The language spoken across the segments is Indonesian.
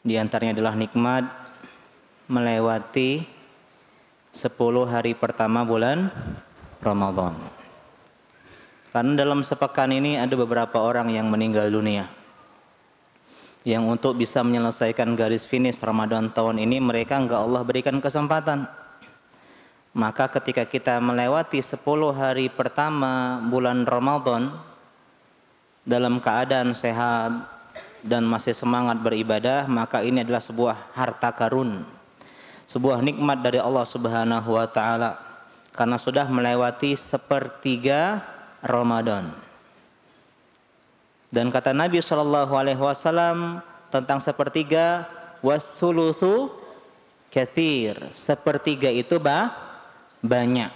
Di antaranya adalah nikmat melewati 10 hari pertama bulan Ramadan. Karena dalam sepekan ini ada beberapa orang yang meninggal dunia, yang untuk bisa menyelesaikan garis finish Ramadan tahun ini mereka enggak Allah berikan kesempatan. Maka ketika kita melewati 10 hari pertama bulan Ramadan dalam keadaan sehat dan masih semangat beribadah, maka ini adalah sebuah harta karun, sebuah nikmat dari Allah Subhanahu wa taala, karena sudah melewati sepertiga Ramadan. Dan kata Nabi SAW tentang sepertiga, wassulusu katsir, sepertiga itu banyak.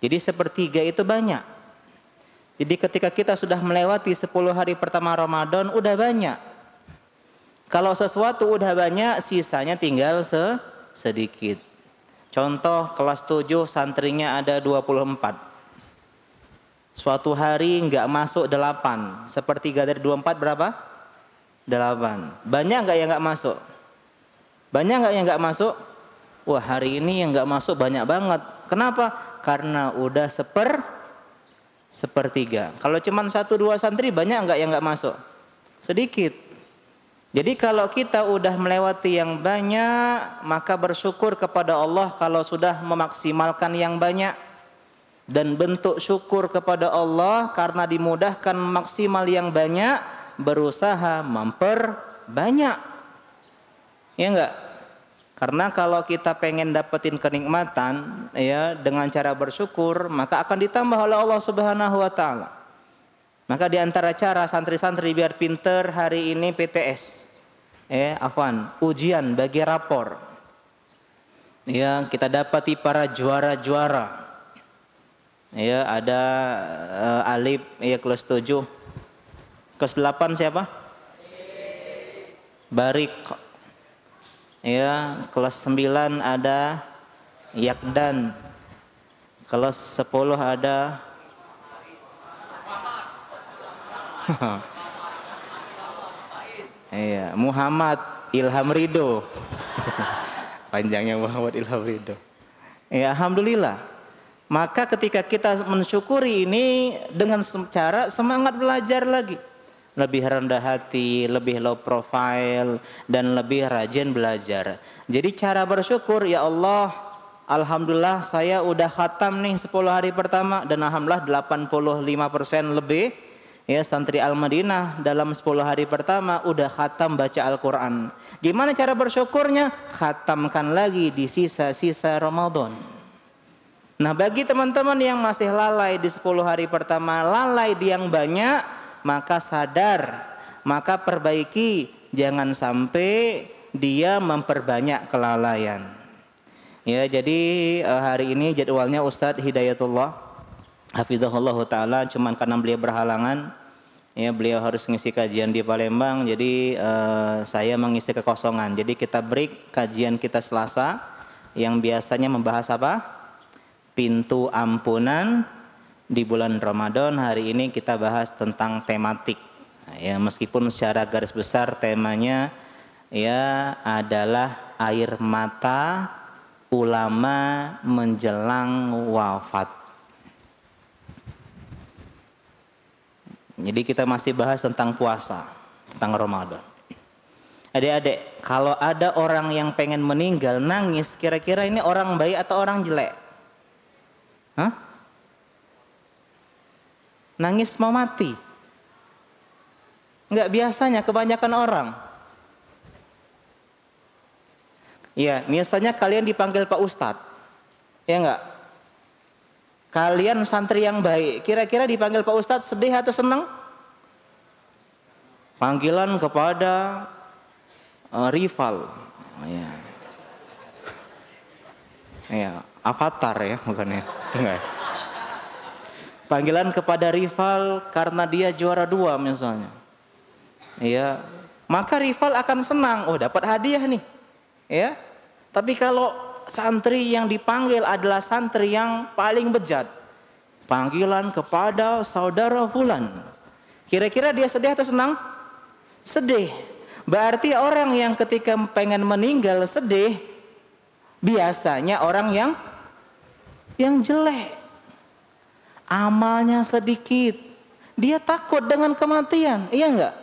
Jadi sepertiga itu banyak. Jadi ketika kita sudah melewati 10 hari pertama Ramadan, udah banyak. Kalau sesuatu udah banyak, sisanya tinggal sedikit. Contoh kelas 7 santrinya ada 24. Suatu hari nggak masuk 8. Sepertiga dari 24 berapa? 8. Banyak nggak yang nggak masuk? Banyak nggak yang nggak masuk? Wah, hari ini yang nggak masuk banyak banget. Kenapa? Karena udah sepertiga. Kalau cuma 1-2 santri, banyak nggak yang nggak masuk? Sedikit. Jadi kalau kita udah melewati yang banyak, maka bersyukur kepada Allah kalau sudah memaksimalkan yang banyak. Dan bentuk syukur kepada Allah karena dimudahkan maksimal yang banyak, berusaha memperbanyak. Ya enggak? Karena kalau kita pengen dapetin kenikmatan ya dengan cara bersyukur, maka akan ditambah oleh Allah Subhanahu wa taala. Maka di antara cara santri-santri biar pinter hari ini PTS. Ujian bagi rapor. Ya, kita dapati para juara-juara. Ya, ada Alif ya kelas 7. Kelas 8 siapa? Barik. Ya, kelas 9 ada Yakdan. Kelas 10 ada iya, Muhammad Ilham Ridho. Panjangnya Muhammad Ilham Ridho. Ya, alhamdulillah. Maka ketika kita mensyukuri ini dengan cara semangat belajar lagi. Lebih rendah hati, lebih low profile, dan lebih rajin belajar. Jadi cara bersyukur, ya Allah, alhamdulillah saya udah khatam nih 10 hari pertama, dan alhamdulillah 85% lebih ya santri Al-Madinah dalam 10 hari pertama udah khatam baca Al-Quran. Gimana cara bersyukurnya? Khatamkan lagi di sisa-sisa Ramadan. Nah, bagi teman-teman yang masih lalai di 10 hari pertama, lalai di yang banyak, maka sadar, maka perbaiki, jangan sampai dia memperbanyak kelalaian. Ya, jadi hari ini jadwalnya Ustadz Hidayatullah hafizahullah taala, cuman karena beliau berhalangan, ya beliau harus ngisi kajian di Palembang, jadi saya mengisi kekosongan. Jadi kita break kajian kita Selasa yang biasanya membahas apa? Pintu ampunan di bulan Ramadan. Hari ini kita bahas tentang tematik. Ya, meskipun secara garis besar temanya ya adalah air mata ulama menjelang wafat. Jadi kita masih bahas tentang puasa, tentang Ramadan. Adik-adik, kalau ada orang yang pengen meninggal nangis, kira-kira ini orang baik atau orang jelek? Hah? Nangis mau mati? Enggak, biasanya kebanyakan orang. Ya, misalnya kalian dipanggil Pak Ustadz. Ya enggak? Kalian santri yang baik, kira-kira dipanggil Pak Ustadz sedih atau senang? Panggilan kepada rival. Ya. Ya, avatar ya bukannya. Enggak. Panggilan kepada rival karena dia juara 2 misalnya. Ya, maka rival akan senang, oh dapat hadiah nih. Ya. Tapi kalau santri yang dipanggil adalah santri yang paling bejat, panggilan kepada saudara fulan, kira-kira dia sedih atau senang? Sedih. Berarti orang yang ketika pengen meninggal sedih, biasanya orang yang jelek, amalnya sedikit, dia takut dengan kematian, iya enggak?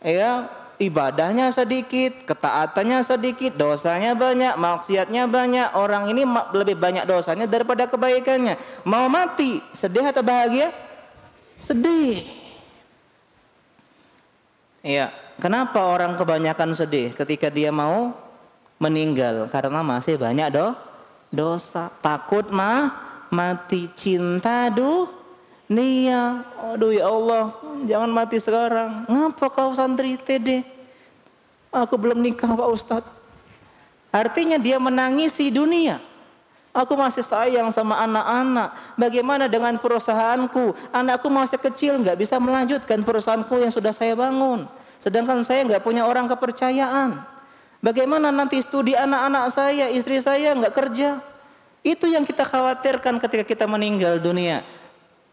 Ya, ibadahnya sedikit, ketaatannya sedikit, dosanya banyak, maksiatnya banyak. Orang ini lebih banyak dosanya daripada kebaikannya. Mau mati, sedih atau bahagia? Sedih. Ya, kenapa orang kebanyakan sedih ketika dia mau meninggal? Karena masih banyak dosa. Takut mati, cinta dunia. Aduh ya Allah, jangan mati sekarang. Ngapa kau santri TD? Aku belum nikah Pak Ustadz. Artinya dia menangisi dunia. Aku masih sayang sama anak-anak. Bagaimana dengan perusahaanku? Anakku masih kecil, nggak bisa melanjutkan perusahaanku yang sudah saya bangun. Sedangkan saya nggak punya orang kepercayaan. Bagaimana nanti studi anak-anak saya, istri saya nggak kerja? Itu yang kita khawatirkan ketika kita meninggal dunia.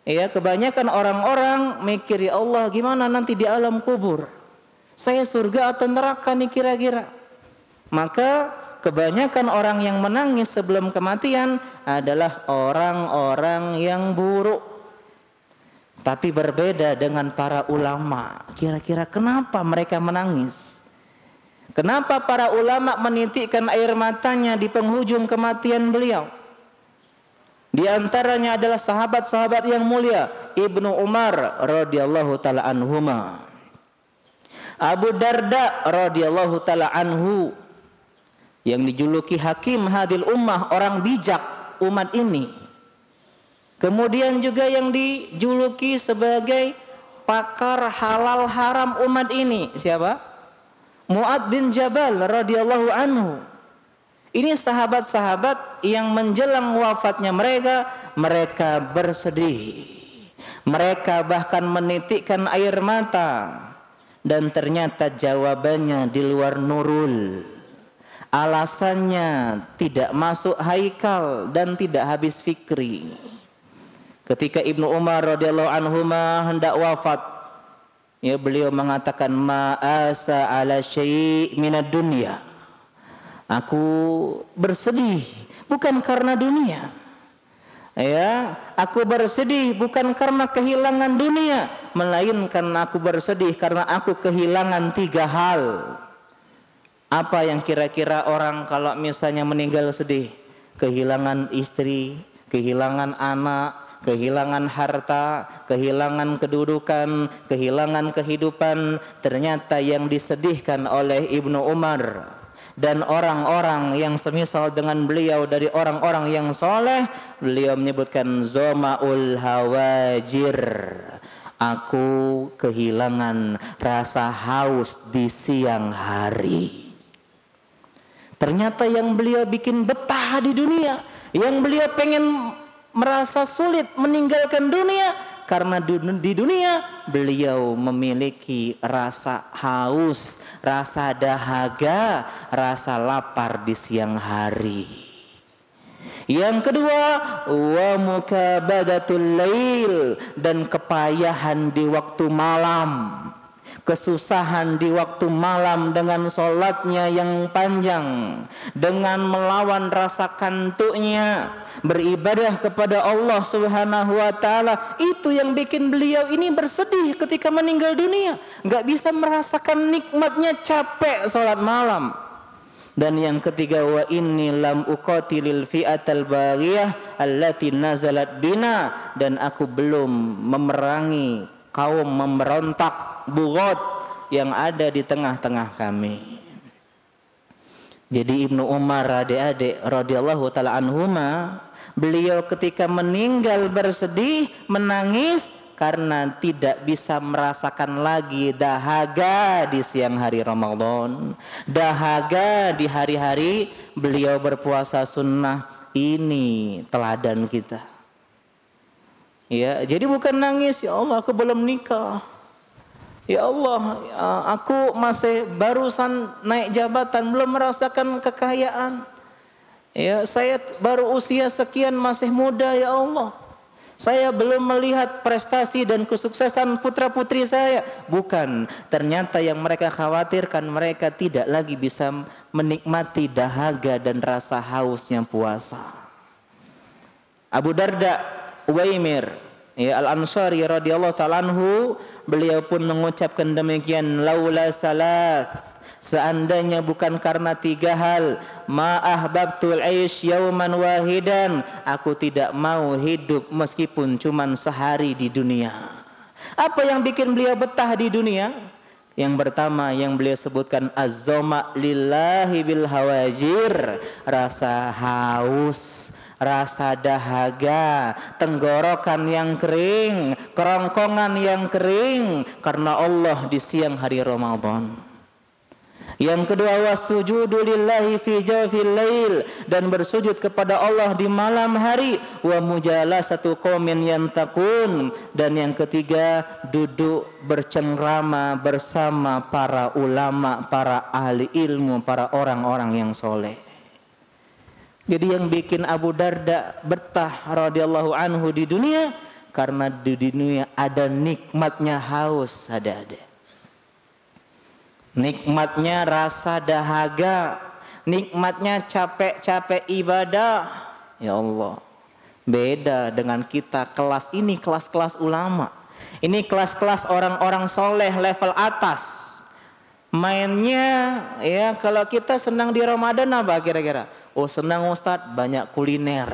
Ya, kebanyakan orang-orang mikir, ya Allah, gimana nanti di alam kubur? Saya surga atau neraka nih kira-kira? Maka kebanyakan orang yang menangis sebelum kematian adalah orang-orang yang buruk. Tapi berbeda dengan para ulama. Kira-kira kenapa mereka menangis? Kenapa para ulama menitikkan air matanya di penghujung kematian beliau? Di antaranya adalah sahabat-sahabat yang mulia, Ibnu Umar radhiyallahu taala anhuma, Abu Darda radhiyallahu taala anhu, yang dijuluki Hakim Hadil Ummah, orang bijak umat ini. Kemudian juga yang dijuluki sebagai pakar halal haram umat ini, siapa? Mu'adz bin Jabal radhiyallahu anhu. Ini sahabat-sahabat yang menjelang wafatnya mereka bersedih. Mereka bahkan menitikkan air mata. Dan ternyata jawabannya di luar nurul. Alasannya tidak masuk haikal dan tidak habis fikri. Ketika Ibnu Umar radhiyallahu anhuma hendak wafat, ya, beliau mengatakan, ma'asa ala syai' minad dunya. Aku bersedih bukan karena dunia. Ya, aku bersedih bukan karena kehilangan dunia, melainkan aku bersedih karena aku kehilangan 3 hal. Apa yang kira-kira orang kalau misalnya meninggal sedih? Kehilangan istri, kehilangan anak, kehilangan harta, kehilangan kedudukan, kehilangan kehidupan. Ternyata yang disedihkan oleh Ibnu Umar dan orang-orang yang semisal dengan beliau dari orang-orang yang soleh, beliau menyebutkan zomaul hawajir. Aku kehilangan rasa haus di siang hari. Ternyata yang beliau bikin betah di dunia, yang beliau pengen merasa sulit meninggalkan dunia, karena di dunia beliau memiliki rasa haus, rasa dahaga, rasa lapar di siang hari. Yang kedua, wa mukabadatul lail, dan kepayahan di waktu malam. Kesusahan di waktu malam dengan sholatnya yang panjang, dengan melawan rasa kantuknya, beribadah kepada Allah Subhanahu wa taala. Itu yang bikin beliau ini bersedih ketika meninggal dunia, nggak bisa merasakan nikmatnya capek sholat malam. Dan yang ketiga, wa inni lam uqatilil fi'atal baghiyah allati nazalat bina, dan aku belum memerangi kaum memberontak bughat yang ada di tengah-tengah kami. Jadi Ibnu Umar, adik-adik radhiyallahu taala anhuma, beliau ketika meninggal bersedih, menangis karena tidak bisa merasakan lagi dahaga di siang hari Ramadan, dahaga di hari-hari beliau berpuasa sunnah. Ini teladan kita. Ya, jadi bukan nangis, ya Allah aku belum nikah, ya Allah aku masih barusan naik jabatan, belum merasakan kekayaan, ya saya baru usia sekian masih muda, ya Allah Saya belum melihat prestasi dan kesuksesan putra-putri saya. Bukan, ternyata yang mereka khawatirkan mereka tidak lagi bisa menikmati dahaga dan rasa hausnya puasa. Abu Darda Uwaimir ya Al-Ansari radhiyallahu ta'ala anhu, beliau pun mengucapkan demikian, laula salat, seandainya bukan karena 3 hal, ma ahbabtul aish yauman wahidan, aku tidak mau hidup meskipun cuman sehari di dunia. Apa yang bikin beliau betah di dunia? Yang pertama yang beliau sebutkan, az-zama lillahi bil hawajir, rasa haus, rasa dahaga, tenggorokan yang kering, kerongkongan yang kering karena Allah di siang hari Ramadan. Yang kedua, wasujudu lillahi fi jawfil lail, dan bersujud kepada Allah di malam hari, wa mujalasatu qaumin yantaqun, dan yang ketiga duduk bercengkrama bersama para ulama, para ahli ilmu, para orang-orang yang soleh. Jadi yang bikin Abu Darda betah radhiyallahu anhu di dunia, karena di dunia ada nikmatnya haus, ada. Nikmatnya rasa dahaga, nikmatnya capek-capek ibadah. Ya Allah, beda dengan kita kelas ini, kelas-kelas ulama. Ini kelas-kelas orang-orang soleh level atas. Mainnya ya, kalau kita senang di Ramadan apa kira-kira? Oh senang Ustadz, banyak kuliner,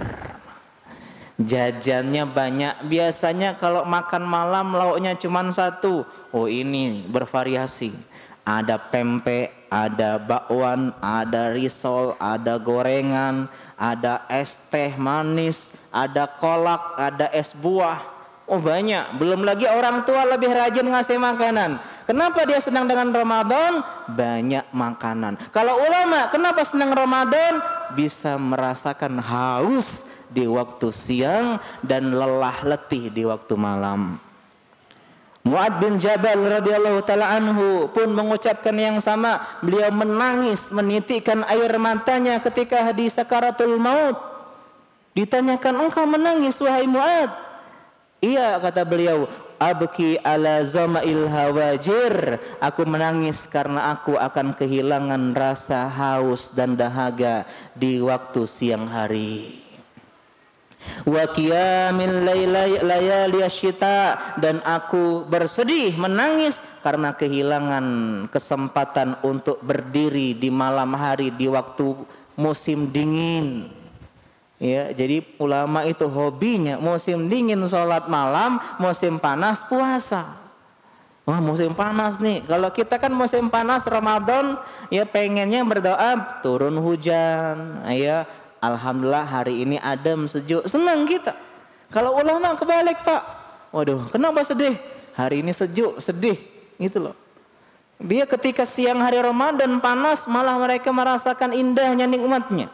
jajannya banyak. Biasanya kalau makan malam lauknya cuma 1. Oh ini bervariasi. Ada pempek, ada bakwan, ada risol, ada gorengan, ada es teh manis, ada kolak, ada es buah. Oh banyak. Belum lagi orang tua lebih rajin ngasih makanan. Kenapa dia senang dengan Ramadan? Banyak makanan. Kalau ulama kenapa senang Ramadan? Bisa merasakan haus di waktu siang dan lelah letih di waktu malam. Mu'ad bin Jabal radhiyallahu ta'ala anhu pun mengucapkan yang sama. Beliau menangis, menitikkan air matanya ketika di sakaratul maut. Ditanyakan, engkau menangis wahai Mu'ad? Iya, kata beliau, abki ala zama'il hawajir, aku menangis karena aku akan kehilangan rasa haus dan dahaga di waktu siang hari. Wa qiyamil layali asyita, dan aku bersedih menangis karena kehilangan kesempatan untuk berdiri di malam hari di waktu musim dingin. Ya, jadi ulama itu hobinya musim dingin sholat malam, musim panas puasa. Wah, musim panas nih. Kalau kita kan musim panas Ramadan ya pengennya berdoa turun hujan, ya alhamdulillah hari ini adem sejuk, senang kita. Kalau ulama kebalik Pak, waduh kenapa sedih? Hari ini sejuk, sedih, gitu loh. Dia ketika siang hari Ramadan panas malah mereka merasakan indahnya nikmatnya.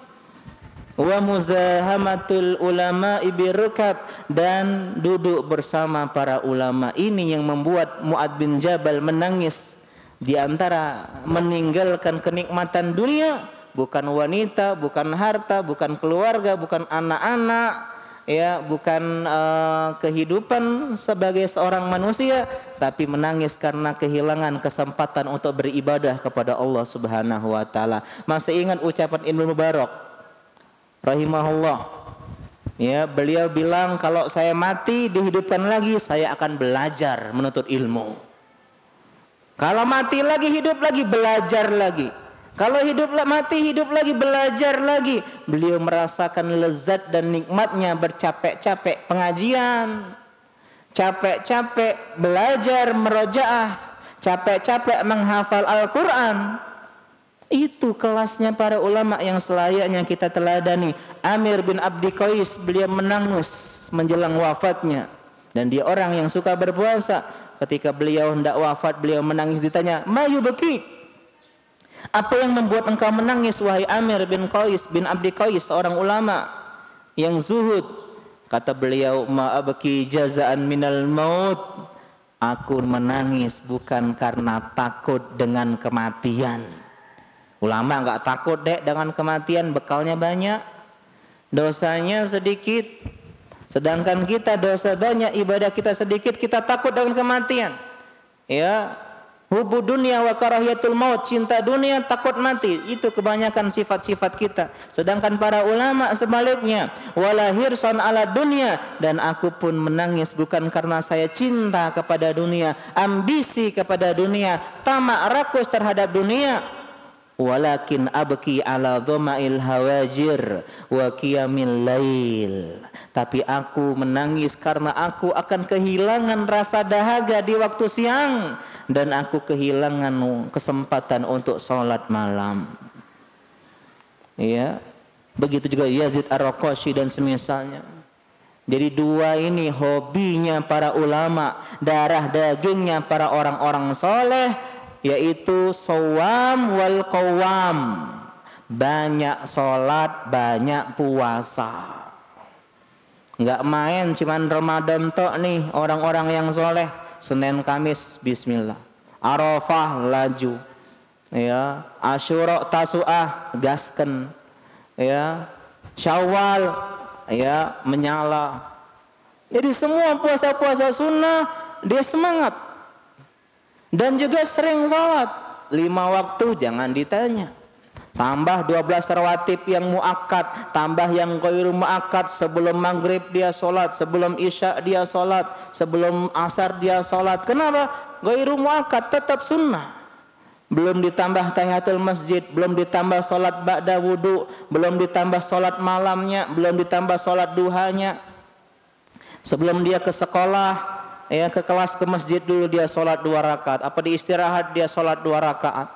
Wa muzahamatul ulama ibirukab, dan duduk bersama para ulama ini yang membuat Mu'ad bin Jabal menangis. Di antara meninggalkan kenikmatan dunia, bukan wanita, bukan harta, bukan keluarga, bukan anak-anak, ya, bukan kehidupan sebagai seorang manusia, tapi menangis karena kehilangan kesempatan untuk beribadah kepada Allah Subhanahu wa taala. Masih ingat ucapan Ibnu Mubarak rahimahullah? Ya, beliau bilang kalau saya mati dihidupkan lagi, saya akan belajar menuntut ilmu. Kalau mati lagi, hidup lagi, belajar lagi. Kalau hidup mati, hidup lagi, belajar lagi. Beliau merasakan lezat dan nikmatnya bercapek-capek pengajian, capek-capek belajar merojaah, capek-capek menghafal Al-Quran. Itu kelasnya para ulama yang selayaknya kita teladani. Amir bin Abdi Qais, beliau menangis menjelang wafatnya, dan dia orang yang suka berpuasa. Ketika beliau hendak wafat, beliau menangis. Ditanya, "Mayu beki?" Apa yang membuat engkau menangis wahai Amir bin Qais bin Abdi Qais, seorang ulama yang zuhud? Kata beliau, ma'abki jazaan minal maut. Aku menangis bukan karena takut dengan kematian. Ulama enggak takut dek dengan kematian, bekalnya banyak, dosanya sedikit. Sedangkan kita dosa banyak, ibadah kita sedikit, kita takut dengan kematian. Ya, hubbu dunya wa karahiyatul maut, cinta dunia, takut mati. Itu kebanyakan sifat-sifat kita. Sedangkan para ulama sebaliknya, wala hirsan ala dunya, dan aku pun menangis bukan karena saya cinta kepada dunia, ambisi kepada dunia, tamak rakus terhadap dunia. Walakin abki ala dhama'il hawajir wa qiyamil lail. Tapi aku menangis karena aku akan kehilangan rasa dahaga di waktu siang, dan aku kehilangan kesempatan untuk sholat malam. Ya, begitu juga Yazid Ar-Raqashi dan semisalnya. Jadi dua ini hobinya para ulama, darah dagingnya para orang-orang soleh, yaitu shawam wal qawam. Banyak sholat, banyak puasa. Nggak main cuman Ramadan tok nih orang-orang yang soleh. Senin Kamis bismillah, Arafah laju, ya, Asyura Tasu'ah gasken, ya, Syawal ya menyala. Jadi semua puasa-puasa sunnah dia semangat. Dan juga sering salat 5 waktu jangan ditanya. Tambah 12 rawatib yang muakkad, tambah yang ghairu muakkad. Sebelum maghrib dia sholat, sebelum isya dia sholat, sebelum asar dia sholat. Kenapa? Ghairu muakkad tetap sunnah. Belum ditambah tahiyatul masjid, belum ditambah sholat ba'da wudu, belum ditambah sholat malamnya, belum ditambah sholat duhanya. Sebelum dia ke sekolah, ya, ke kelas, ke masjid dulu dia sholat 2 rakaat. Apa di istirahat dia sholat 2 rakaat.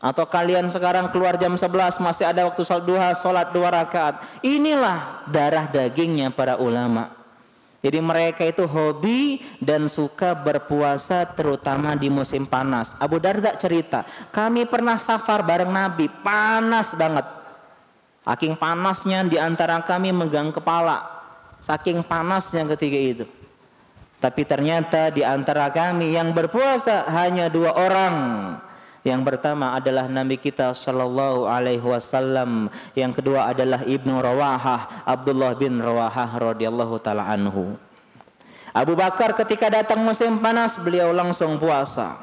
Atau kalian sekarang keluar jam 11 masih ada waktu sholat duha, sholat 2 rakaat. Inilah darah dagingnya para ulama. Jadi mereka itu hobi dan suka berpuasa terutama di musim panas. Abu Darda cerita, kami pernah safar bareng Nabi, panas banget. Saking panasnya di antara kami megang kepala. Saking panasnya ketika itu. Tapi ternyata di antara kami yang berpuasa hanya 2 orang. Yang pertama adalah Nabi kita sallallahu alaihi wasallam, yang kedua adalah Ibnu Rawahah, Abdullah bin Rawahah radhiyallahu taala anhu. Abu Bakar ketika datang musim panas beliau langsung puasa.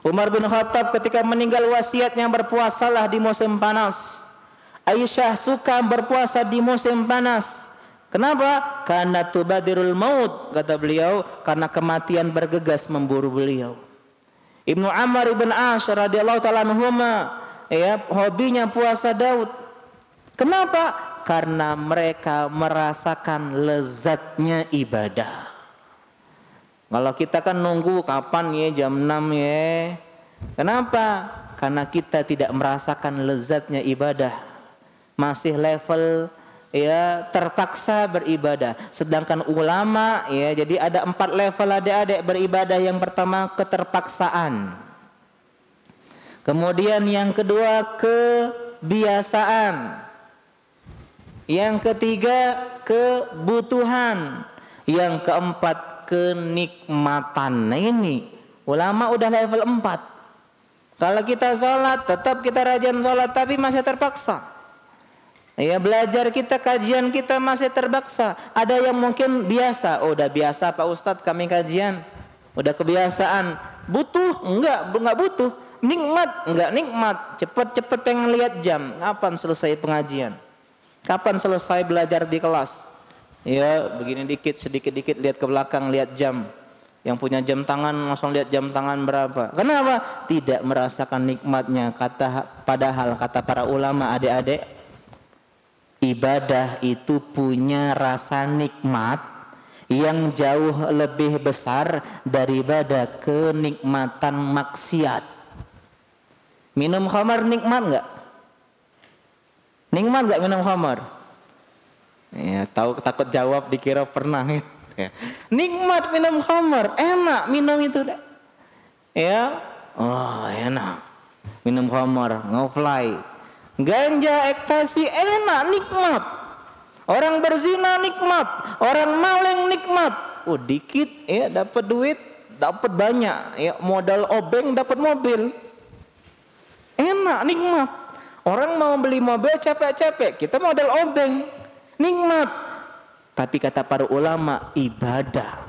Umar bin Khattab ketika meninggal wasiatnya berpuasalah di musim panas. Aisyah suka berpuasa di musim panas. Kenapa? Karena tubadirul maut, kata beliau, karena kematian bergegas memburu beliau. Ibnu Ammar ibn As radhiyallahu ta'ala anhuma, ya, hobinya puasa Daud. Kenapa? Karena mereka merasakan lezatnya ibadah. Kalau kita kan nunggu kapan ya jam 6 ya. Kenapa? Karena kita tidak merasakan lezatnya ibadah. Masih level ya terpaksa beribadah. Sedangkan ulama ya, jadi ada 4 level adik-adik beribadah. Yang pertama keterpaksaan, kemudian yang kedua kebiasaan, yang ketiga kebutuhan, yang keempat kenikmatan. Nah ini ulama udah level 4. Kalau kita sholat tetap kita rajin sholat tapi masih terpaksa. Ya, belajar kita, kajian kita masih terpaksa. Ada yang mungkin biasa, oh udah biasa Pak Ustadz kami kajian, udah kebiasaan. Butuh? Enggak butuh. Nikmat? Enggak nikmat. Cepet-cepet pengen lihat jam. Kapan selesai pengajian? Kapan selesai belajar di kelas? Ya begini dikit, sedikit-dikit lihat ke belakang, lihat jam. Yang punya jam tangan langsung lihat jam tangan berapa. Kenapa? Tidak merasakan nikmatnya. Padahal kata para ulama adik-adik, ibadah itu punya rasa nikmat yang jauh lebih besar daripada kenikmatan maksiat. Minum khamar nikmat enggak? Nikmat enggak minum khamar? Ya, tahu takut jawab dikira pernah gitu. Ya. Nikmat minum khamar, enak minum itu deh. Ya, oh enak. Minum khamar, ngefly. Ganja, ekstasi enak, nikmat. Orang berzina nikmat, orang maling nikmat. Oh dikit ya dapat duit, dapat banyak ya, modal obeng dapat mobil. Enak, nikmat. Orang mau beli mobil capek-capek, kita modal obeng. Nikmat. Tapi kata para ulama, ibadah,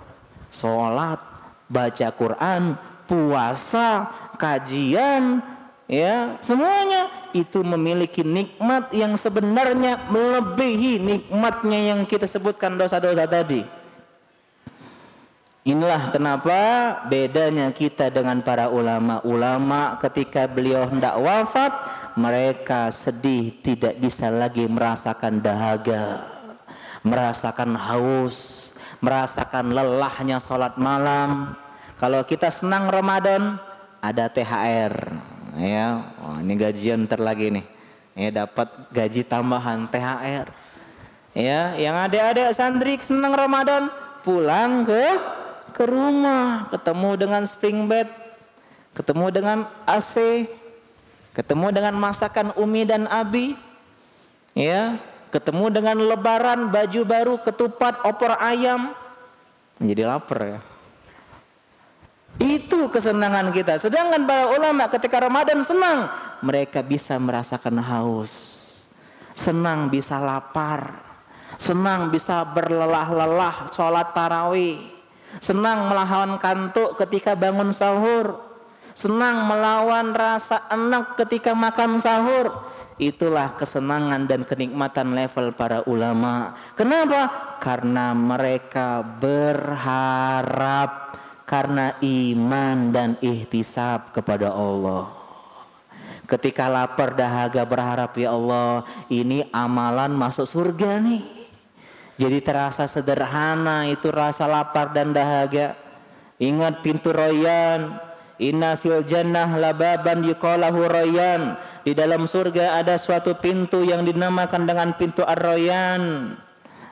sholat, baca Quran, puasa, kajian, ya, semuanya itu memiliki nikmat yang sebenarnya melebihi nikmatnya yang kita sebutkan dosa-dosa tadi. Inilah kenapa bedanya kita dengan para ulama. Ulama ketika beliau hendak wafat, mereka sedih, tidak bisa lagi merasakan dahaga, merasakan haus, merasakan lelahnya sholat malam. Kalau kita senang Ramadan, ada THR, ya. Oh, ini gajian ntar lagi nih, ya, dapat gaji tambahan THR. Ya, yang adik-adik santri senang Ramadan, pulang ke rumah, ketemu dengan spring bed, ketemu dengan AC, ketemu dengan masakan Umi dan Abi, ya, ketemu dengan lebaran, baju baru, ketupat, opor ayam. Jadi lapar, ya. Itu kesenangan kita. Sedangkan para ulama ketika Ramadan senang, mereka bisa merasakan haus, senang bisa lapar, senang bisa berlelah-lelah sholat tarawih, senang melawan kantuk ketika bangun sahur, senang melawan rasa enak ketika makan sahur. Itulah kesenangan dan kenikmatan level para ulama. Kenapa? Karena mereka berharap, karena iman dan ihtisab kepada Allah. Ketika lapar dahaga berharap, ya Allah, ini amalan masuk surga nih. Jadi terasa sederhana itu rasa lapar dan dahaga. Ingat pintu Rayyan, inna fil jannah lababan yuqalahu Rayyan. Di dalam surga ada suatu pintu yang dinamakan dengan pintu Ar-Rayyan.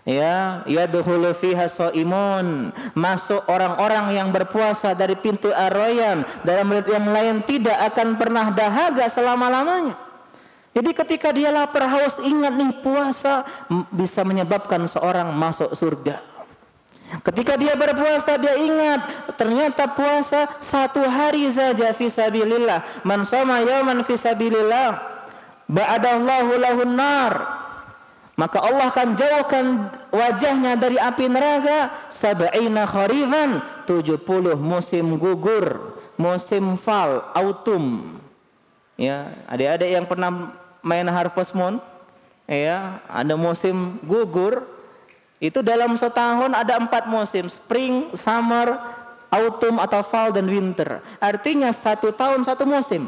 Ya, yadkhulu fiha shaimun. Masuk orang-orang yang berpuasa dari pintu Ar-Rayyan. Dalam yang lain tidak akan pernah dahaga selama-lamanya. Jadi ketika dia lapar haus, ingat nih, puasa bisa menyebabkan seorang masuk surga. Ketika dia berpuasa, dia ingat ternyata puasa satu hari saja fisabilillah. Man shoma yauman fisabilillah ba'adallahu lahun nar. Maka Allah akan jauhkan wajahnya dari api neraka 70 kharifan, 70 musim gugur, musim fall, autumn. Ya, adik-adik yang pernah main Harvest Moon, ya, ada musim gugur. Itu dalam setahun ada 4 musim, spring, summer, autumn atau fall dan winter. Artinya 1 tahun 1 musim.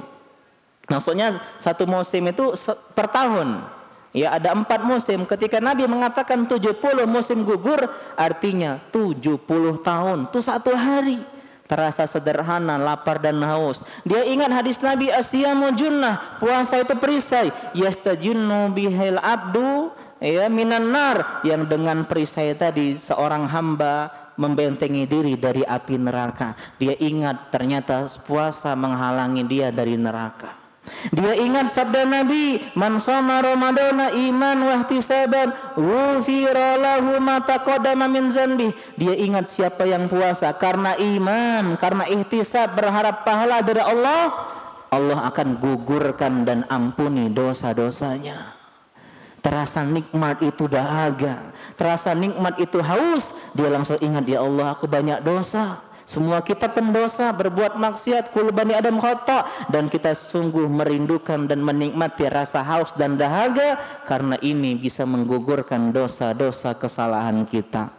Maksudnya 1 musim itu per tahun. Ya, ada 4 musim. Ketika Nabi mengatakan 70 musim gugur, artinya 70 tahun. Itu 1 hari. Terasa sederhana, lapar dan haus. Dia ingat hadis Nabi, asyamu junnah, puasa itu perisai. Yastajunnu bihil abdu, ya, minan nar, yang dengan perisai tadi seorang hamba membentengi diri dari api neraka. Dia ingat ternyata puasa menghalangi dia dari neraka. Dia ingat sabda Nabi, man shoma ramadana iman wa ihtisaban ghufira lahu ma taqaddama min dzanbi. Dia ingat siapa yang puasa karena iman, karena ihtisab, berharap pahala dari Allah, Allah akan gugurkan dan ampuni dosa-dosanya. Terasa nikmat itu dahaga, terasa nikmat itu haus. Dia langsung ingat, ya Allah, aku banyak dosa. Semua kita pendosa, berbuat maksiat, kullu bani adam khata, dan kita sungguh merindukan dan menikmati rasa haus dan dahaga karena ini bisa menggugurkan dosa-dosa kesalahan kita.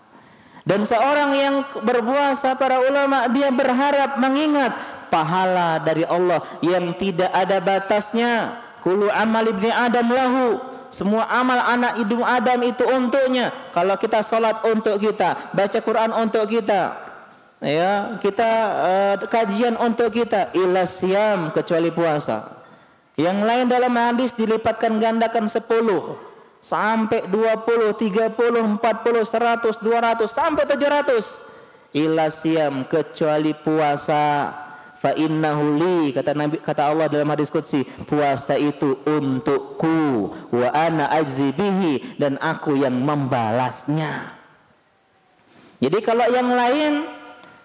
Dan seorang yang berpuasa, para ulama, dia berharap mengingat pahala dari Allah yang tidak ada batasnya. Kullu amal ibni adam lahu. Semua amal anak hidung Adam itu untuknya. Kalau kita sholat untuk kita, baca Quran untuk kita, ya, kita kajian untuk kita, illa siyam, kecuali puasa. Yang lain dalam hadis dilipatkan gandakan 10 sampai 20, 30, 40, 100, 200 sampai 700. Illa siyam, kecuali puasa. Fa innahu li, kata Nabi, kata Allah dalam hadis qudsi, puasa itu untukku, wa ana ajzi bihi, dan aku yang membalasnya. Jadi kalau yang lain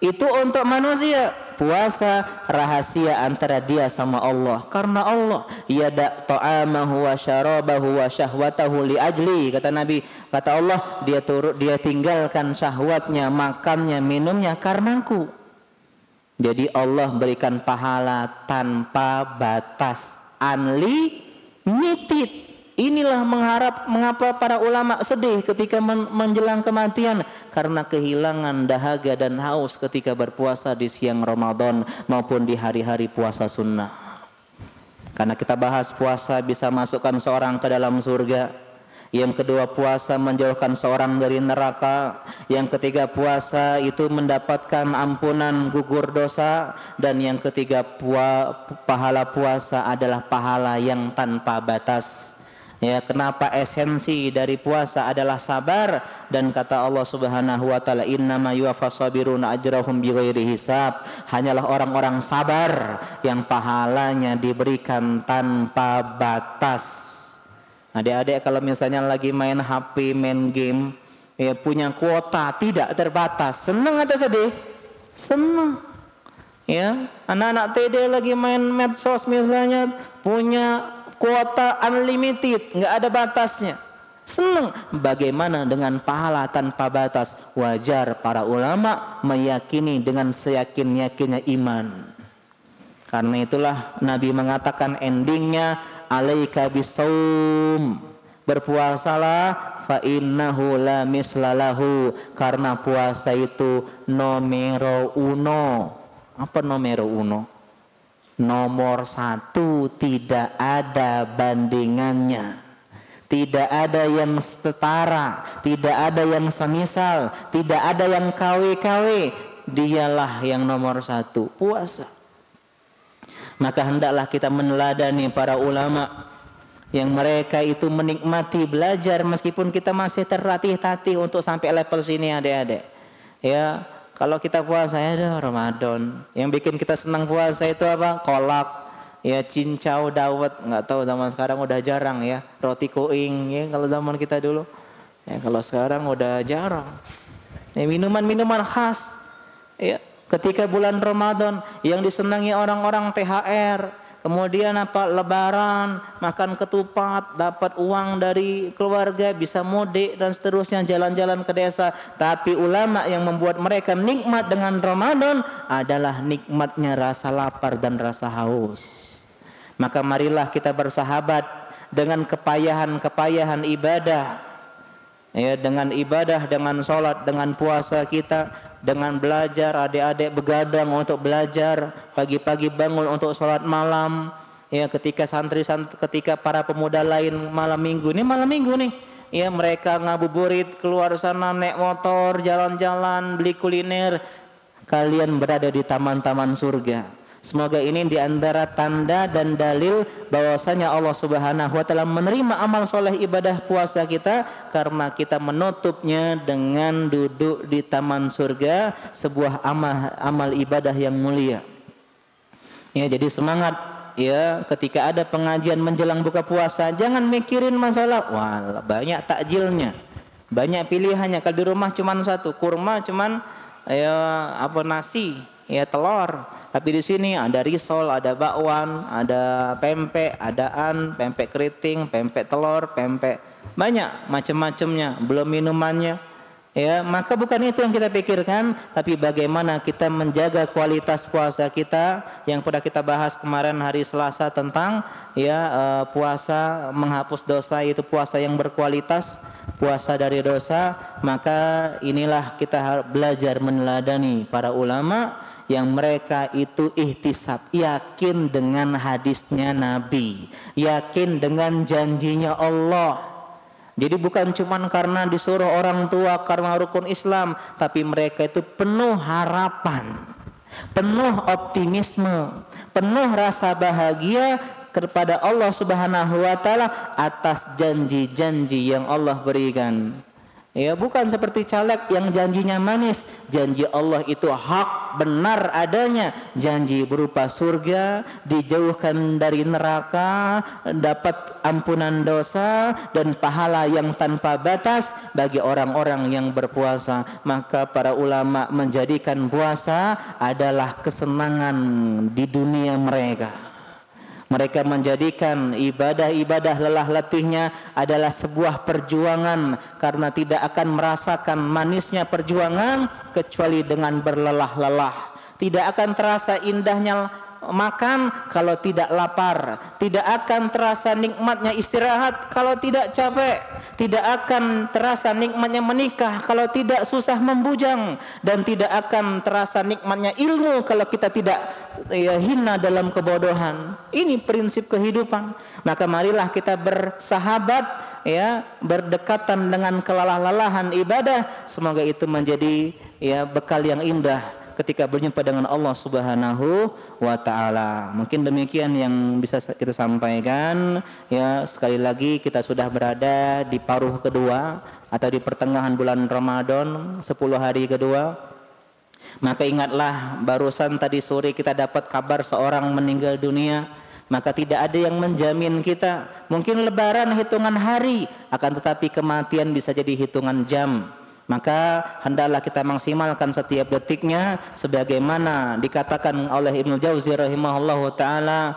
itu untuk manusia, puasa rahasia antara dia sama Allah. Karena Allah yada ta'amahu wa syarabahu wa syahwatahu li ajli, kata Nabi, kata Allah, dia tinggalkan syahwatnya, makannya, minumnya karenaku. Jadi Allah berikan pahala tanpa batas, unlimited. Inilah mengapa para ulama sedih ketika menjelang kematian, karena kehilangan dahaga dan haus ketika berpuasa di siang Ramadan maupun di hari-hari puasa sunnah. Karena kita bahas puasa bisa masukkan seorang ke dalam surga. Yang kedua, puasa menjauhkan seorang dari neraka. Yang ketiga, puasa itu mendapatkan ampunan gugur dosa. Dan yang ketiga, pahala puasa adalah pahala yang tanpa batas. Ya, kenapa esensi dari puasa adalah sabar, dan kata Allah Subhanahu wa taala, innama yuwaffas sabiruna ajrahum bighairi hisab. Hanyalah orang-orang sabar yang pahalanya diberikan tanpa batas. Adik-adik kalau misalnya lagi main HP, main game, ya punya kuota tidak terbatas, senang atau sedih? Senang. Ya, anak-anak TD lagi main medsos misalnya, punya kuota unlimited, nggak ada batasnya, senang. Bagaimana dengan pahala tanpa batas? Wajar para ulama meyakini dengan seyakin-yakinnya iman. Karena itulah Nabi mengatakan endingnya, alaika bisawm, berpuasalah, fa innahu la mislalahu, karena puasa itu nomero uno. Apa nomero uno? Nomor satu, tidak ada bandingannya, tidak ada yang setara, tidak ada yang semisal, tidak ada yang KW-KW. Dialah yang nomor satu, puasa. Maka hendaklah kita meneladani para ulama yang mereka itu menikmati belajar meskipun kita masih tertatih-tatih untuk sampai level sini, adik-adik. Ya, kalau kita puasa ya Ramadan, yang bikin kita senang puasa itu apa? Kolak, ya cincau, dawet, nggak tahu zaman sekarang udah jarang ya. Roti koing ya kalau zaman kita dulu. Ya kalau sekarang udah jarang. Ya, minuman-minuman khas. Ya, ketika bulan Ramadan yang disenangi orang-orang THR, kemudian apa, lebaran, makan ketupat, dapat uang dari keluarga, bisa mudik dan seterusnya, jalan-jalan ke desa. Tapi ulama yang membuat mereka nikmat dengan Ramadan adalah nikmatnya rasa lapar dan rasa haus. Maka marilah kita bersahabat dengan kepayahan-kepayahan ibadah. Ya, dengan ibadah, dengan sholat, dengan puasa kita, dengan belajar, adik-adik begadang untuk belajar, pagi-pagi bangun untuk sholat malam. Ya, ketika ketika para pemuda lain malam minggu nih, ya mereka ngabuburit, keluar sana naik motor, jalan-jalan, beli kuliner. Kalian berada di taman-taman surga. Semoga ini diantara tanda dan dalil bahwasanya Allah Subhanahu wa taala menerima amal soleh ibadah puasa kita, karena kita menutupnya dengan duduk di taman surga, sebuah amal ibadah yang mulia. Ya, jadi semangat ya ketika ada pengajian menjelang buka puasa, jangan mikirin masalah wah banyak takjilnya, banyak pilihannya. Kalau di rumah cuman satu, kurma cuman ya apa nasi, ya telur. Tapi di sini ada risol, ada bakwan, ada pempek, pempek keriting, pempek telur, pempek, banyak macam-macamnya, belum minumannya. Ya, maka bukan itu yang kita pikirkan, tapi bagaimana kita menjaga kualitas puasa kita yang pernah kita bahas kemarin hari Selasa tentang ya puasa menghapus dosa, itu puasa yang berkualitas, puasa dari dosa. Maka inilah kita belajar meneladani para ulama yang mereka itu ihtisab, yakin dengan hadisnya Nabi, yakin dengan janjinya Allah. Jadi bukan cuma karena disuruh orang tua, karena rukun Islam, tapi mereka itu penuh harapan, penuh optimisme, penuh rasa bahagia kepada Allah Subhanahu wa taala atas janji-janji yang Allah berikan. Ya, bukan seperti caleg yang janjinya manis. Janji Allah itu hak, benar adanya. Janji berupa surga, dijauhkan dari neraka, dapat ampunan dosa dan pahala yang tanpa batas bagi orang-orang yang berpuasa. Maka para ulama menjadikan puasa adalah kesenangan di dunia mereka. Mereka menjadikan ibadah-ibadah lelah letihnya adalah sebuah perjuangan, karena tidak akan merasakan manisnya perjuangan kecuali dengan berlelah-lelah. Tidak akan terasa indahnya makan kalau tidak lapar, tidak akan terasa nikmatnya istirahat kalau tidak capek, tidak akan terasa nikmatnya menikah kalau tidak susah membujang, dan tidak akan terasa nikmatnya ilmu kalau kita tidak hina dalam kebodohan. Ini prinsip kehidupan. Maka marilah kita bersahabat, berdekatan dengan kelelah-lelahan ibadah. Semoga itu menjadi bekal yang indah ketika berjumpa dengan Allah Subhanahu wa taala. Mungkin demikian yang bisa kita sampaikan. Sekali lagi kita sudah berada di paruh kedua atau di pertengahan bulan Ramadan, 10 hari kedua. Maka ingatlah, barusan tadi sore kita dapat kabar seorang meninggal dunia. Maka tidak ada yang menjamin kita. Mungkin lebaran hitungan hari, akan tetapi kematian bisa jadi hitungan jam. Maka hendaklah kita maksimalkan setiap detiknya, sebagaimana dikatakan oleh Ibnu Jauzi rahimahullahu taala,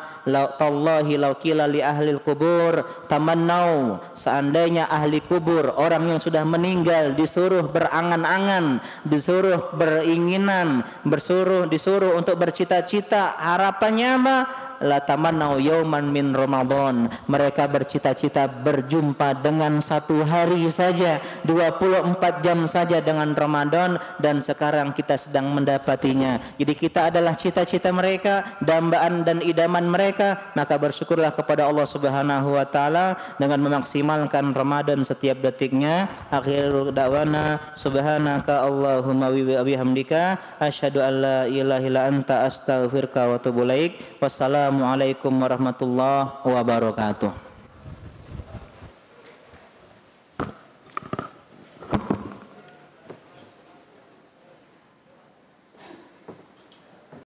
tallahi law qila li ahli kubur tamannau, seandainya ahli kubur, orang yang sudah meninggal, disuruh berangan-angan, disuruh beringinan, disuruh untuk bercita-cita, harapannya apa? La tamannau yauman min Ramadan. Mereka bercita-cita berjumpa dengan satu hari saja, 24 jam saja dengan Ramadan, dan sekarang kita sedang mendapatinya. Jadi kita adalah cita-cita mereka, dambaan dan idaman mereka. Maka bersyukurlah kepada Allah Subhanahu wa taala dengan memaksimalkan Ramadan setiap detiknya. Akhirul da'wana subhanaka Allahumma wa bihamdika asyhadu an la ilaha illa anta astaghfiruka wa atubu ilaik. Wassalamualaikum warahmatullahi wabarakatuh.